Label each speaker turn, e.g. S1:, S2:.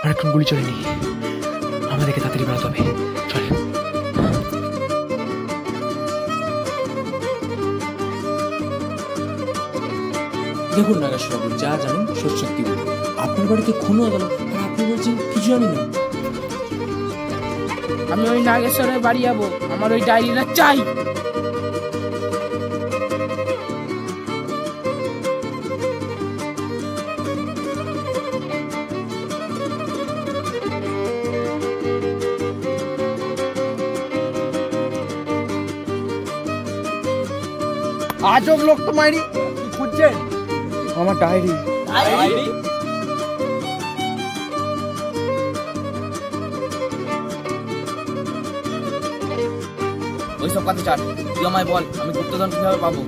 S1: অনেকক্ষণ গুলি চলেনি, আমাদেরকে তাড়াতাড়ি বেরোতে হবে। চল।
S2: দেখুন নাগেশবাবু, যা জানেন সত্যি বলুন। আপনার বাড়িতে খুন হয়ে গেল আর আপনি বলছেন কিছু জানি না।
S3: আমি ওই নাগেশ্বরের বাড়ি যাবো, আমার ওই ডায়েরিটা চাই।
S4: আজব লোক তো মাইরি, কি খুঁজছেন? আমার ডায়েরি।
S3: ওইসব কথা চাট, তুই আমায় বল আমি গুপ্তধন কিভাবে পাবো।